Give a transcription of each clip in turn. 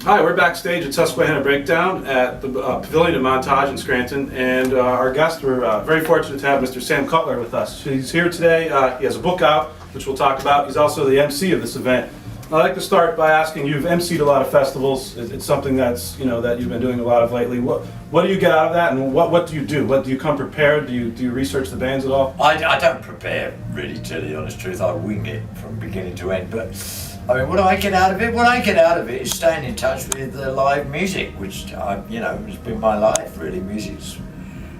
Hi, we're backstage at Susquehanna Breakdown at the Pavilion in Montage in Scranton, and our guest, we're very fortunate to have Mr. Sam Cutler with us. He's here today. He has a book out, which we'll talk about. He's also the MC of this event. I'd like to start by asking, you've MC'd a lot of festivals. It's something that's, that you've been doing a lot of lately. What do you get out of that, and what do you do? What do you come prepared? Do you research the bands at all? I don't prepare, really, to tell you the honest truth. I wing it from beginning to end. But I mean, what do I get out of it? What I get out of it is staying in touch with live music, which has been my life. Really, music's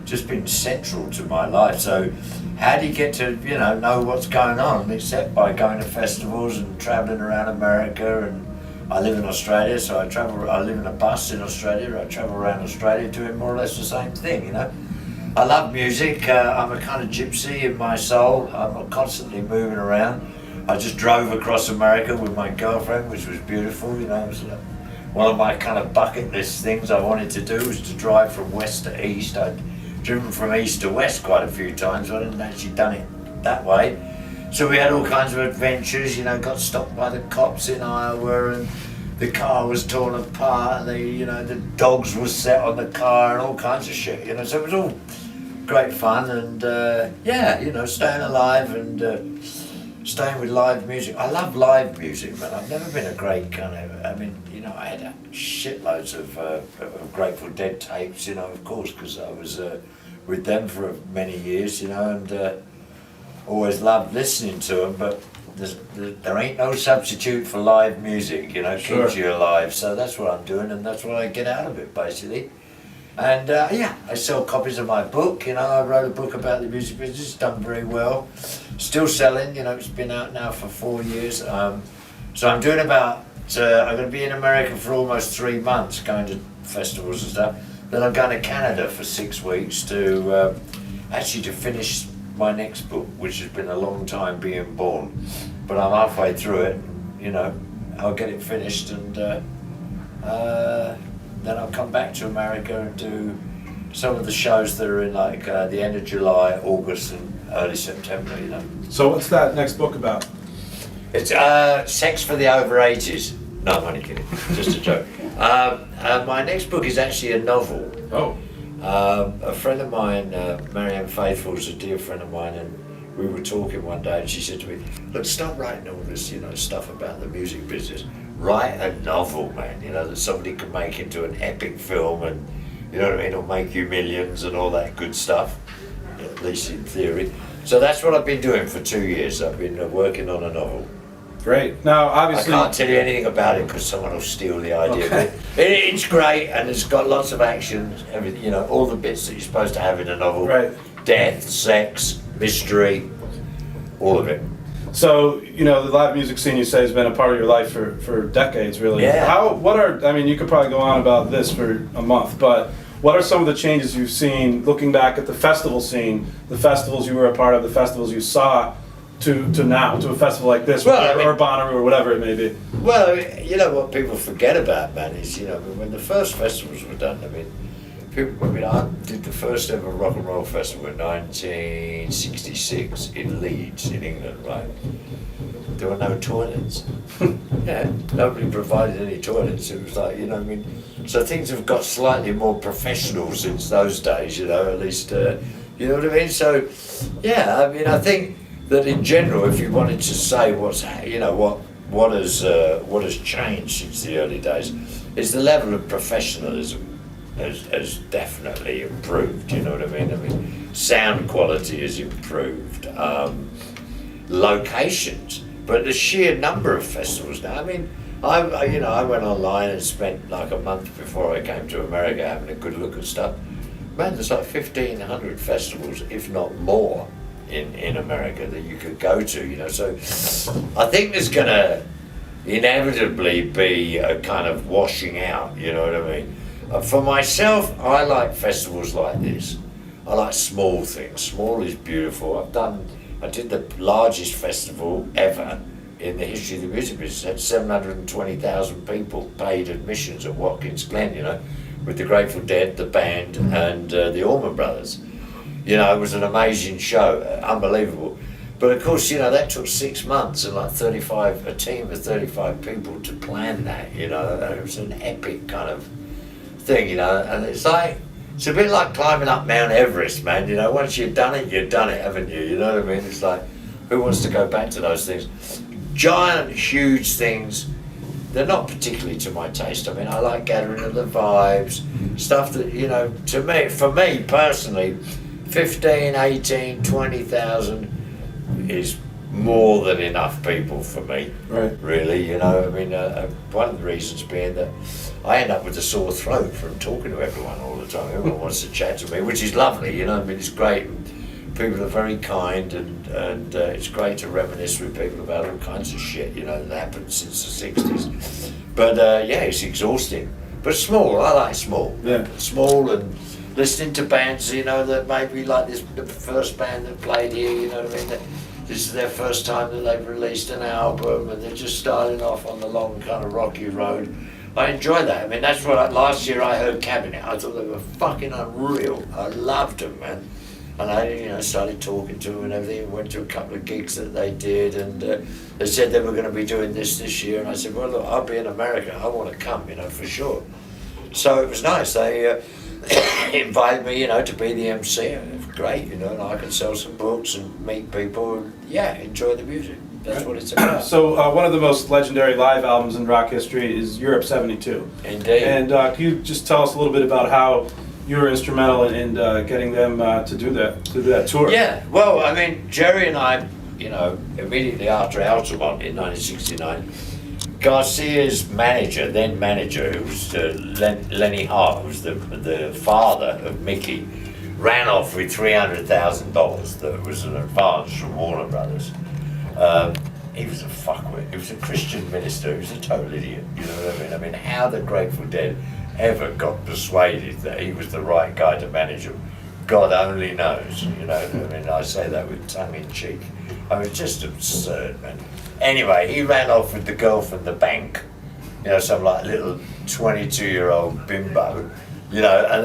just been central to my life. So how do you get to know what's going on except by going to festivals and traveling around America? And I live in Australia, so I live in a bus in Australia. I travel around Australia doing more or less the same thing. I love music. I'm a kind of gypsy in my soul. I'm constantly moving around. I just drove across America with my girlfriend, which was beautiful. It was one of my kind of bucket list things I wanted to do was to drive from west to east. I'd driven from east to west quite a few times. I hadn't actually done it that way. So we had all kinds of adventures. Got stopped by the cops in Iowa, and the car was torn apart. The dogs were set on the car and all kinds of shit. So it was all great fun, and staying alive and staying with live music. I love live music, man. I've never been a great kind of, I had shitloads of Grateful Dead tapes, of course, because I was with them for many years, and always loved listening to them, but there ain't no substitute for live music, Sure. Keeps you alive. So that's what I'm doing, and that's what I get out of it, basically. And I sell copies of my book. I wrote a book about the music business. It's done very well. Still selling. It's been out now for 4 years. So I'm doing about. I'm going to be in America for almost 3 months, going to festivals and stuff. Then I'm going to Canada for 6 weeks to finish my next book, which has been a long time being born. But I'm halfway through it. I'll get it finished and. Then I'll come back to America and do some of the shows that are in the end of July, August and early September, So what's that next book about? It's Sex for the Over 80s. No, I'm only kidding, just a joke. My next book is actually a novel. Oh. A friend of mine, Marianne Faithfull, is a dear friend of mine, and we were talking one day and she said to me, look, stop writing all this, stuff about the music business. Write a novel, man, that somebody can make into an epic film and, it'll make you millions and all that good stuff, at least in theory. So that's what I've been doing for 2 years. I've been working on a novel. Great. Now, obviously... I can't tell you anything about it because someone will steal the idea. Okay. But it's great and it's got lots of action, everything, all the bits that you're supposed to have in a novel. Right. Death, sex, mystery, all of it. So, the live music scene, you say, has been a part of your life for decades, really. Yeah. You could probably go on about this for a month, but what are some of the changes you've seen, looking back at the festival scene, the festivals you were a part of, the festivals you saw, to now, to a festival like this, or Bonnaroo, or whatever it may be? Well, what people forget about, man, is, when the first festivals were done, I did the first ever rock and roll festival in 1966 in Leeds, in England, right? There were no toilets. Yeah, nobody provided any toilets. It was so things have got slightly more professional since those days, at least, you know what I mean? So, yeah, I think that in general, if you wanted to say what has changed since the early days, is the level of professionalism. Has definitely improved, you know what I mean? Sound quality has improved, locations, but the sheer number of festivals now. I went online and spent like a month before I came to America having a good look at stuff. Man, there's like 1,500 festivals, if not more, in America that you could go to, So I think there's gonna inevitably be a kind of washing out, you know what I mean? For myself, I like festivals like this. I like small things. Small is beautiful. I did the largest festival ever in the history of the music business. It had 720,000 people paid admissions at Watkins Glen, with the Grateful Dead, the band, and the Allman Brothers. It was an amazing show, unbelievable. But of course, you know, that took 6 months and like a team of 35 people to plan that, you know. It was an epic kind of thing, you know. And it's a bit like climbing up Mount Everest, man, you know. Once you've done it, haven't you? You know what I mean? It's like, who wants to go back to those things? Giant, huge things. They're not particularly to my taste. I mean, I like gathering of the vibes, stuff that, you know, for me personally, 15, 18, 20,000 is more than enough people for me, Right. really, you know. I mean, one of the reasons being that I end up with a sore throat from talking to everyone all the time. Everyone wants to chat to me, which is lovely, you know. I mean, it's great. People are very kind, and it's great to reminisce with people about all kinds of shit, you know, that happened since the 60s. But yeah, it's exhausting. But small, I like small. Yeah. Small, and listening to bands, you know, that maybe like this, the first band that played here, you know what I mean? That this is their first time that they've released an album, and they're just starting off on the long kind of rocky road. I enjoy that. I mean, that's what last year I heard Cabinet. I thought they were fucking unreal. I loved them, man. And I, you know, started talking to them and everything. Went to a couple of gigs that they did, and they said they were going to be doing this year. And I said, well, look, I'll be in America. I want to come, you know, for sure. So it was nice. They invited me, you know, to be the MC. It was great, you know, and I could sell some books and meet people and, yeah, enjoy the music. That's what it's about. So one of the most legendary live albums in rock history is Europe '72. Indeed. And can you just tell us a little bit about how you were instrumental in getting them to do that tour? Yeah, well, I mean, Jerry and I, you know, immediately after Altamont in 1969, Garcia's manager, then manager, who was Lenny Hart, who was the father of Mickey, ran off with $300,000 that was an advance from Warner Brothers. He was a fuckwit. He was a Christian minister. He was a total idiot. You know what I mean? I mean, how the Grateful Dead ever got persuaded that he was the right guy to manage them, God only knows. You know, I mean, I say that with tongue in cheek. I mean, just absurd, man. Anyway, he ran off with the girl from the bank. You know, some like little 22-year-old bimbo. You know, and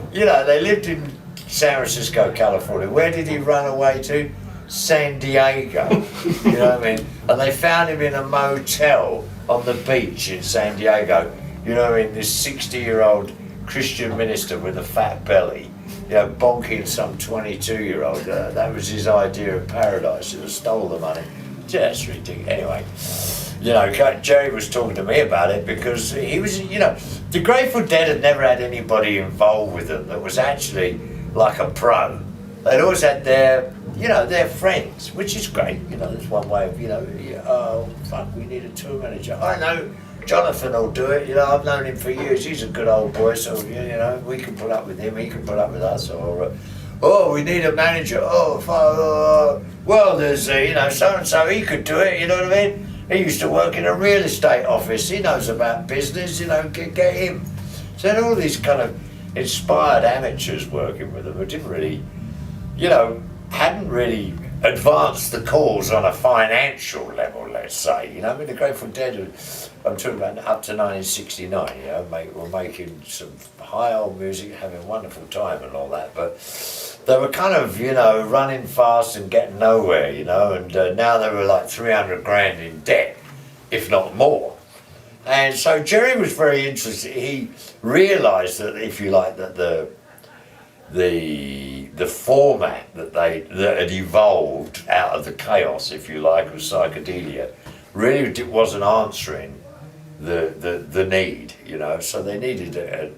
they lived in San Francisco, California. Where did he run away to? San Diego. You know what I mean? And they found him in a motel on the beach in San Diego. You know, in this 60-year-old Christian minister with a fat belly, you know, bonking some 22-year-old. That was his idea of paradise. He stole the money. Just ridiculous. Anyway, you know, Jerry was talking to me about it because he was, you know, the Grateful Dead had never had anybody involved with them that was actually like a pro. They'd always had their friends, which is great. You know, there's one way of, you know, oh, fuck, we need a tour manager. I know Jonathan will do it. You know, I've known him for years. He's a good old boy, so, you know, we can put up with him. He can put up with us. Or, oh, we need a manager. Well, there's, you know, so-and-so, he could do it. You know what I mean? He used to work in a real estate office. He knows about business. You know, get him. So had all these kind of inspired amateurs working with them who didn't really, you know, hadn't really advanced the cause on a financial level, let's say. You know, I mean, the Grateful Dead, I'm talking about up to 1969, you know, were making some high old music, having a wonderful time and all that, but they were kind of, you know, running fast and getting nowhere, you know, and now they were like 300 grand in debt, if not more. And so Jerry was very interested. He realised that, if you like, that the format that had evolved out of the chaos, if you like, of psychedelia, really wasn't answering the need, you know. So they needed a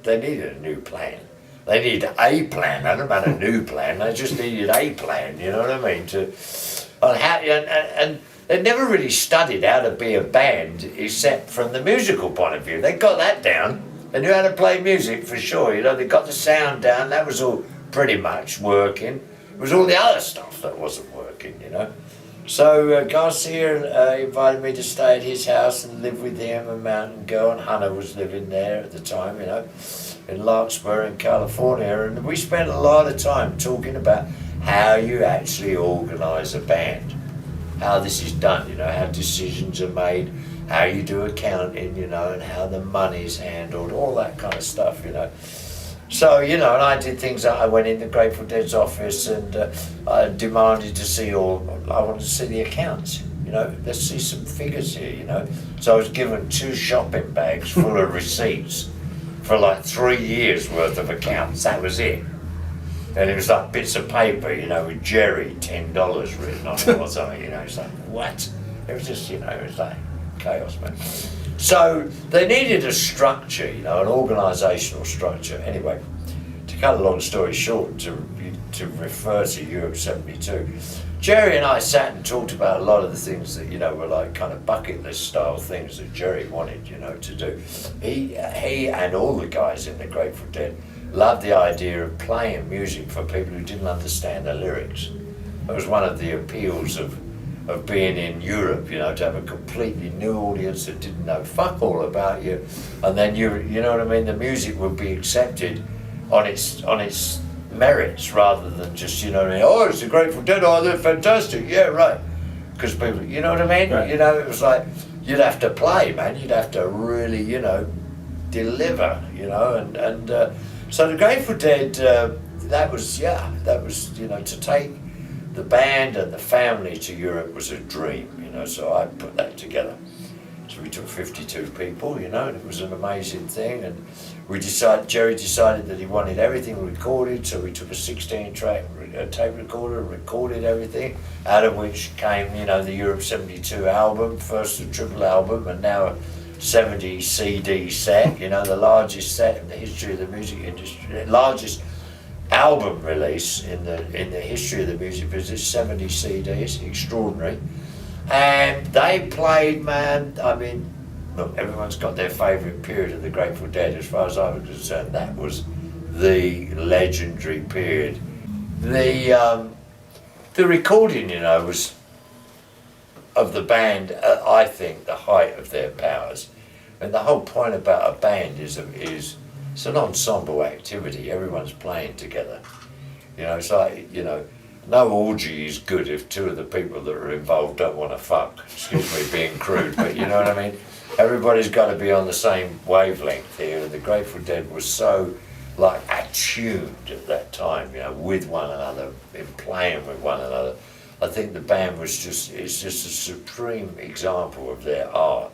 new plan. They needed a plan. I don't know about a new plan. They just needed a plan. You know what I mean? And they never really studied how to be a band, except from the musical point of view. They got that down. They knew how to play music for sure. You know, they got the sound down. That was all pretty much working. It was all the other stuff that wasn't working, you know. So Garcia invited me to stay at his house and live with him, a mountain girl, and Hannah was living there at the time, you know, in Larkspur in California. And we spent a lot of time talking about how you actually organise a band, how this is done, you know, how decisions are made, how you do accounting, you know, and how the money's handled, all that kind of stuff, you know. So, you know, and I did things like I went in the Grateful Dead's office and I demanded to see I wanted to see the accounts, you know, let's see some figures here, you know. So I was given 2 shopping bags full of receipts for like 3 years worth of accounts, that was it. And it was like bits of paper, you know, with Jerry, $10 written on it or something, you know, it's like, what? It was just, you know, it was like chaos, man. So they needed a structure, you know, an organisational structure. Anyway, to cut a long story short, to refer to Europe 72, Jerry and I sat and talked about a lot of the things that, you know, were like kind of bucket list style things that Jerry wanted, you know, to do. He and all the guys in the Grateful Dead loved the idea of playing music for people who didn't understand the lyrics. It was one of the appeals of being in Europe, you know, to have a completely new audience that didn't know fuck all about you, and then you know what I mean, the music would be accepted on its merits rather than just, you know what I mean, oh, it's the Grateful Dead, oh, they're fantastic, yeah, right, because people, you know what I mean, right. You know, it was like, you'd have to play, man, you'd have to really, you know, deliver, you know, and so the Grateful Dead, that was, you know, to take the band and the family to Europe was a dream, you know, so I put that together. So we took 52 people, you know, and it was an amazing thing, and Jerry decided that he wanted everything recorded, so we took a 16-track tape recorder and recorded everything, out of which came, you know, the Europe 72 album, first a triple album, and now a 70 CD set, you know, the largest set in the history of the music industry, largest album release in the history of the music business, 70 CDs, extraordinary. And they played, man, I mean, look, everyone's got their favourite period of the Grateful Dead. As far as I was concerned, that was the legendary period. The recording, you know, was of the band, I think, the height of their powers. And the whole point about a band is it's an ensemble activity. Everyone's playing together. You know, it's like, you know, no orgy is good if 2 of the people that are involved don't want to fuck. Excuse me being crude, but you know what I mean? Everybody's got to be on the same wavelength here, and the Grateful Dead was so, like, attuned at that time, you know, with one another, in playing with one another. I think the band was it's just a supreme example of their art.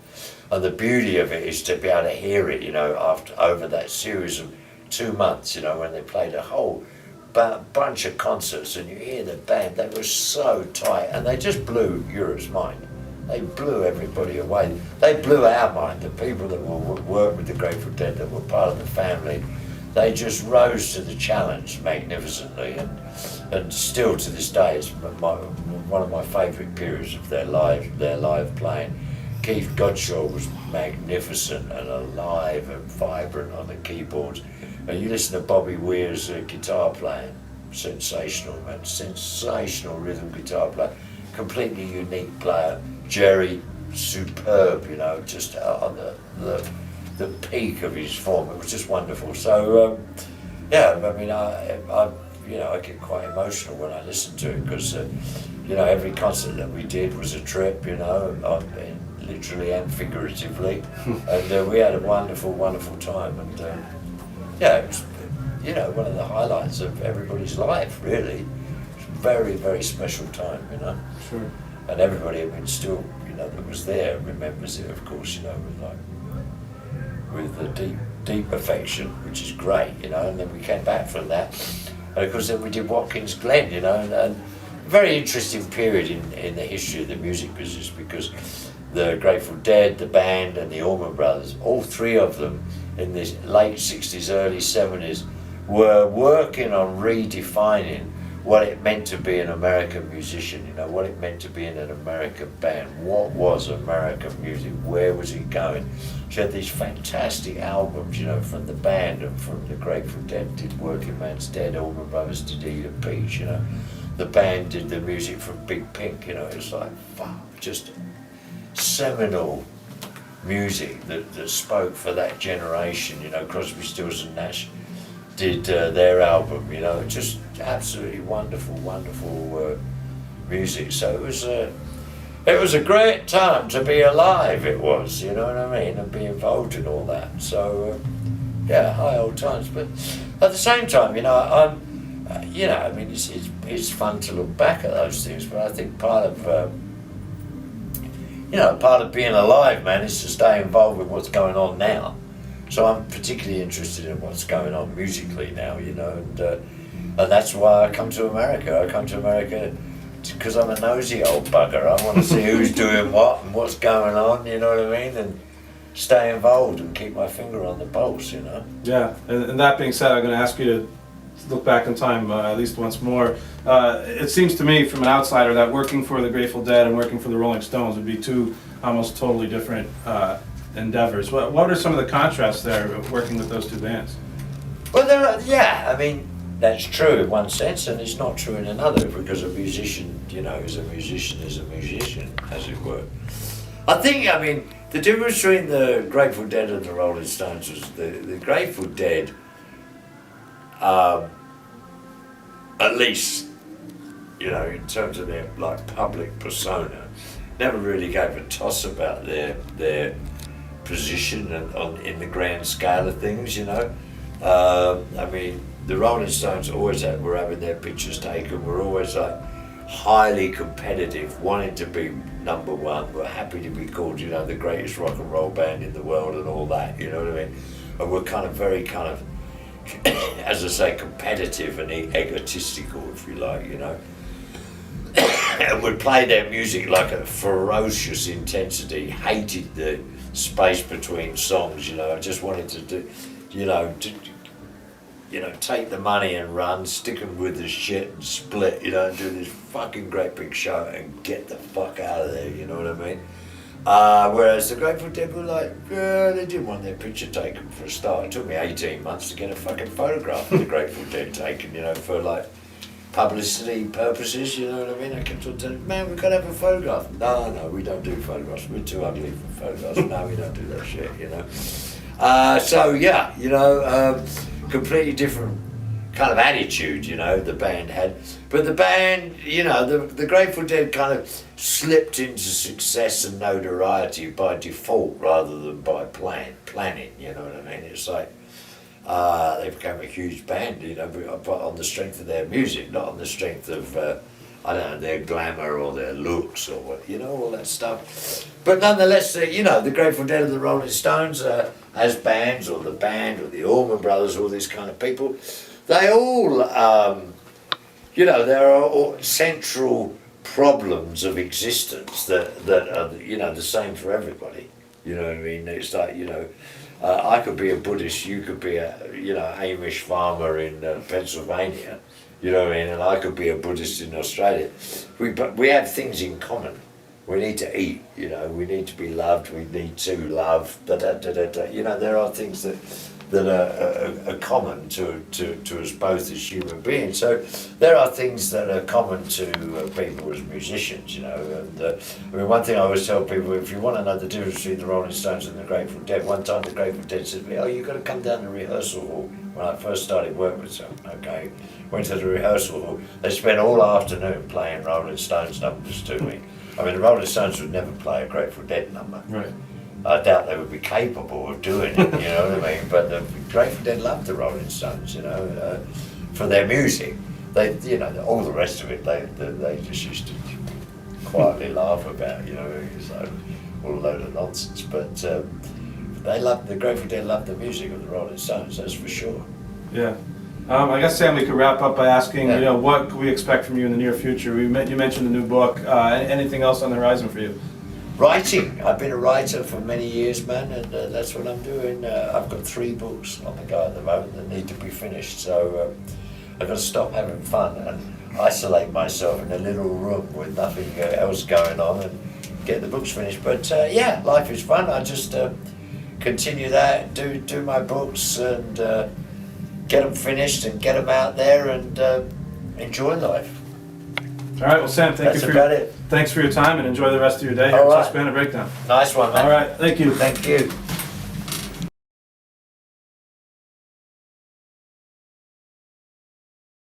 And the beauty of it is to be able to hear it, you know, over that series of 2 months, you know, when they played a whole bunch of concerts, and you hear the band, they were so tight, and they just blew Europe's mind. They blew everybody away. They blew our mind, the people that worked with the Grateful Dead, that were part of the family. They just rose to the challenge magnificently, and still to this day, it's one of my favourite periods of their live playing. Keith Godshaw was magnificent and alive and vibrant on the keyboards. And you listen to Bobby Weir's guitar playing, sensational, man, sensational rhythm guitar player, completely unique player. Jerry, superb, you know, just on the peak of his form. It was just wonderful. So, yeah, I mean, I get quite emotional when I listen to it, because, you know, every concert that we did was a trip, you know, literally and figuratively, and we had a wonderful, wonderful time, and yeah, it was, you know, one of the highlights of everybody's life, really. It's a very, very special time, you know. Sure. And everybody, I mean, still, you know, that was there remembers it, of course, you know, with a deep affection, which is great, you know. And then we came back from that, and of course then we did Watkins Glen, you know, and a very interesting period in the history of the music business, because the Grateful Dead, the band, and the Allman Brothers, all 3 of them in the late 60s, early 70s, were working on redefining what it meant to be an American musician, you know, what it meant to be in an American band. What was American music? Where was it going? She had these fantastic albums, you know, from the band and from the Grateful Dead, did Working Man's Dead, Allman Brothers did Eden Peach, you know. The band did the music from Big Pink, you know. It was like, fuck, just seminal music that spoke for that generation, you know. Crosby, Stills and Nash did their album, you know, just absolutely wonderful, wonderful music. So it was a great time to be alive, it was, you know what I mean, and be involved in all that. So yeah, high old times. But at the same time, you know, you know, I mean, it's fun to look back at those things. But I think part of you know, part of being alive, man, is to stay involved with what's going on now. So I'm particularly interested in what's going on musically now, you know, and that's why I come to America. I come to America because I'm a nosy old bugger. I want to see who's doing what and what's going on, you know what I mean, and stay involved and keep my finger on the pulse, you know. Yeah, and that being said, I'm going to ask you to look back in time at least once more. It seems to me, from an outsider, that working for the Grateful Dead and working for the Rolling Stones would be two almost totally different endeavors. What are some of the contrasts there of working with those two bands? Well, there are, yeah, I mean, that's true in one sense, and it's not true in another, because a musician, you know, is a musician, as it were. I think, I mean, the difference between the Grateful Dead and the Rolling Stones was the Grateful Dead, at least, you know, in terms of their like public persona, never really gave a toss about their position and in the grand scale of things, you know. I mean, the Rolling Stones always were having their pictures taken, were always like highly competitive, wanting to be number one, were happy to be called, you know, the greatest rock and roll band in the world and all that, you know what I mean? And we're kind of very kind of, as I say, competitive and egotistical, if you like, you know. And would play their music like a ferocious intensity, hated the space between songs, you know. I just wanted to do, you know, take the money and run, stick them with the shit and split, you know, and do this fucking great big show and get the fuck out of there, you know what I mean? Whereas the Grateful Dead were like, they didn't want their picture taken for a start. It took me 18 months to get a fucking photograph of the Grateful Dead taken, you know, for like publicity purposes, you know what I mean? I kept on telling them, man, we've got to have a photograph. No, we don't do photographs. We're too ugly for photographs. No, we don't do that shit, you know. So yeah, you know, completely different kind of attitude, you know, the band had. But the band, you know, the Grateful Dead kind of slipped into success and notoriety by default rather than by planning, you know what I mean? It's like, they became a huge band, you know, but on the strength of their music, not on the strength of, I don't know, their glamour or their looks or what, you know, all that stuff. But nonetheless, you know, the Grateful Dead and the Rolling Stones, as bands, or the band, or the Allman Brothers, all these kind of people, they all, you know, there are all central problems of existence that are, you know, the same for everybody. You know what I mean? It's like, you know, I could be a Buddhist, you could be a, you know, Amish farmer in Pennsylvania, you know what I mean? And I could be a Buddhist in Australia. But we have things in common. We need to eat, you know, we need to be loved, we need to love, you know, there are things that are common to us both as human beings. So there are things that are common to people as musicians, you know. And I mean, one thing I always tell people, if you want to know the difference between the Rolling Stones and the Grateful Dead, one time the Grateful Dead said to me, oh, you've got to come down to rehearsal hall. When I first started working with them, okay, went to the rehearsal hall. They spent all afternoon playing Rolling Stones numbers to me. I mean, the Rolling Stones would never play a Grateful Dead number. Right. I doubt they would be capable of doing it, you know what I mean? But the Grateful Dead loved the Rolling Stones, you know, for their music. They, you know, all the rest of it, they just used to quietly laugh about, you know, it's like all a load of nonsense. But the Grateful Dead loved the music of the Rolling Stones, that's for sure. Yeah. I guess, Sam, we could wrap up by asking, Yeah. you know, what can we expect from you in the near future? You mentioned the new book. Anything else on the horizon for you? Writing. I've been a writer for many years, man, and that's what I'm doing. I've got 3 books on the go at the moment that need to be finished, so I've got to stop having fun and isolate myself in a little room with nothing else going on and get the books finished. But yeah, life is fun. I just continue that, do my books and get them finished and get them out there and enjoy life. All right, well, Sam, That's about it. Thanks for your time and enjoy the rest of your day here All at right. Susquehanna Breakdown. Nice one, man. All right, thank you. Thank you.